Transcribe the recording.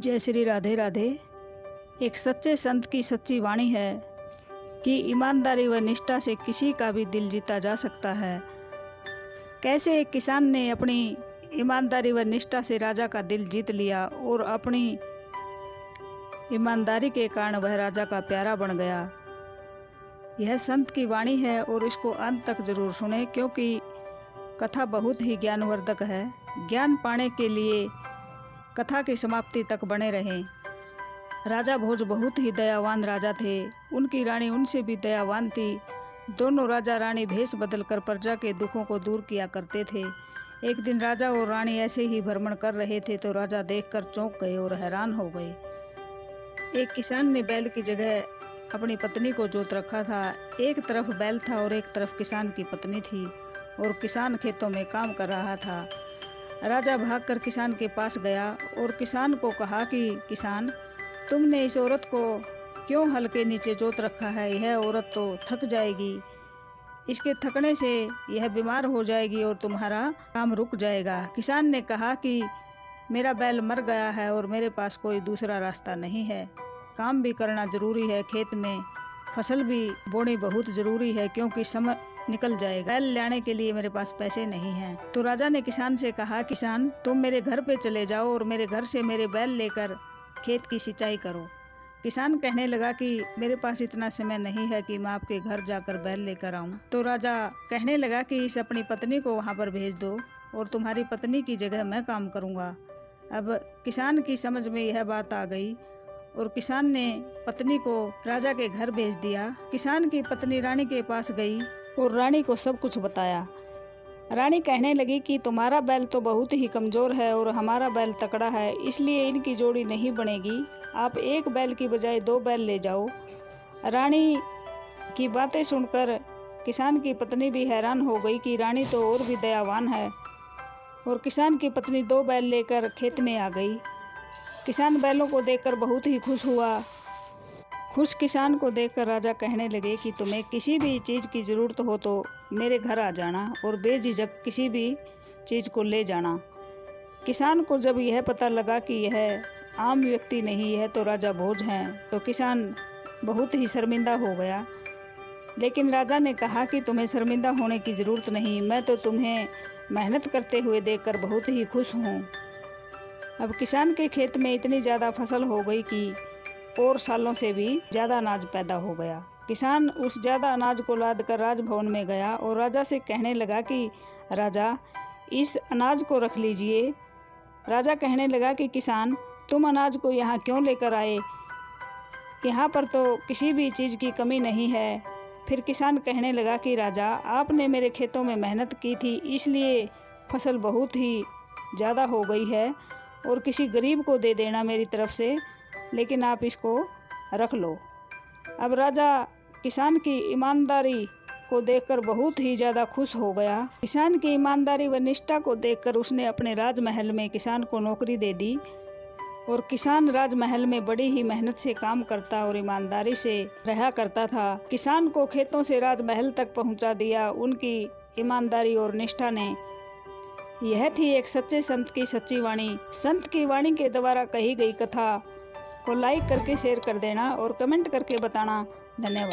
जय श्री राधे राधे। एक सच्चे संत की सच्ची वाणी है कि ईमानदारी व निष्ठा से किसी का भी दिल जीता जा सकता है। कैसे एक किसान ने अपनी ईमानदारी व निष्ठा से राजा का दिल जीत लिया और अपनी ईमानदारी के कारण वह राजा का प्यारा बन गया। यह संत की वाणी है और इसको अंत तक जरूर सुने, क्योंकि कथा बहुत ही ज्ञानवर्धक है। ज्ञान पाने के लिए कथा की समाप्ति तक बने रहें। राजा भोज बहुत ही दयावान राजा थे। उनकी रानी उनसे भी दयावान थी। दोनों राजा रानी भेष बदलकर प्रजा के दुखों को दूर किया करते थे। एक दिन राजा और रानी ऐसे ही भ्रमण कर रहे थे तो राजा देखकर चौंक गए और हैरान हो गए। एक किसान ने बैल की जगह अपनी पत्नी को जोत रखा था। एक तरफ बैल था और एक तरफ किसान की पत्नी थी और किसान खेतों में काम कर रहा था। राजा भागकर किसान के पास गया और किसान को कहा कि किसान, तुमने इस औरत को क्यों हल के नीचे जोत रखा है? यह औरत तो थक जाएगी। इसके थकने से यह बीमार हो जाएगी और तुम्हारा काम रुक जाएगा। किसान ने कहा कि मेरा बैल मर गया है और मेरे पास कोई दूसरा रास्ता नहीं है। काम भी करना ज़रूरी है, खेत में फसल भी बोनी बहुत ज़रूरी है, क्योंकि समय निकल जाएगा। बैल लाने के लिए मेरे पास पैसे नहीं हैं। तो राजा ने किसान से कहा, किसान तुम मेरे घर पे चले जाओ और मेरे घर से मेरे बैल लेकर खेत की सिंचाई करो। किसान कहने लगा कि मेरे पास इतना समय नहीं है कि मैं आपके घर जाकर बैल लेकर आऊं। तो राजा कहने लगा कि इस अपनी पत्नी को वहां पर भेज दो और तुम्हारी पत्नी की जगह मैं काम करूंगा। अब किसान की समझ में यह बात आ गई और किसान ने पत्नी को राजा के घर भेज दिया। किसान की पत्नी रानी के पास गई और रानी को सब कुछ बताया। रानी कहने लगी कि तुम्हारा बैल तो बहुत ही कमज़ोर है और हमारा बैल तकड़ा है, इसलिए इनकी जोड़ी नहीं बनेगी। आप एक बैल की बजाय 2 बैल ले जाओ। रानी की बातें सुनकर किसान की पत्नी भी हैरान हो गई कि रानी तो और भी दयावान है, और किसान की पत्नी 2 बैल लेकर खेत में आ गई। किसान बैलों को देखकर बहुत ही खुश हुआ। खुश किसान को देखकर राजा कहने लगे कि तुम्हें किसी भी चीज़ की ज़रूरत हो तो मेरे घर आ जाना और बेझिझक किसी भी चीज़ को ले जाना। किसान को जब यह पता लगा कि यह आम व्यक्ति नहीं है तो राजा भोज हैं, तो किसान बहुत ही शर्मिंदा हो गया। लेकिन राजा ने कहा कि तुम्हें शर्मिंदा होने की ज़रूरत नहीं, मैं तो तुम्हें मेहनत करते हुए देखकर बहुत ही खुश हूँ। अब किसान के खेत में इतनी ज़्यादा फसल हो गई कि और सालों से भी ज़्यादा अनाज पैदा हो गया। किसान उस ज़्यादा अनाज को लाद कर राजभवन में गया और राजा से कहने लगा कि राजा, इस अनाज को रख लीजिए। राजा कहने लगा कि किसान, तुम अनाज को यहाँ क्यों लेकर आए? यहाँ पर तो किसी भी चीज़ की कमी नहीं है। फिर किसान कहने लगा कि राजा, आपने मेरे खेतों में मेहनत की थी, इसलिए फसल बहुत ही ज़्यादा हो गई है और किसी गरीब को दे देना मेरी तरफ से, लेकिन आप इसको रख लो। अब राजा किसान की ईमानदारी को देखकर बहुत ही ज़्यादा खुश हो गया। किसान की ईमानदारी व निष्ठा को देखकर उसने अपने राजमहल में किसान को नौकरी दे दी और किसान राजमहल में बड़ी ही मेहनत से काम करता और ईमानदारी से रहा करता था। किसान को खेतों से राजमहल तक पहुंचा दिया उनकी ईमानदारी और निष्ठा ने। यह थी एक सच्चे संत की सच्ची वाणी। संत की वाणी के द्वारा कही गई कथा को लाइक करके शेयर कर देना और कमेंट करके बताना। धन्यवाद।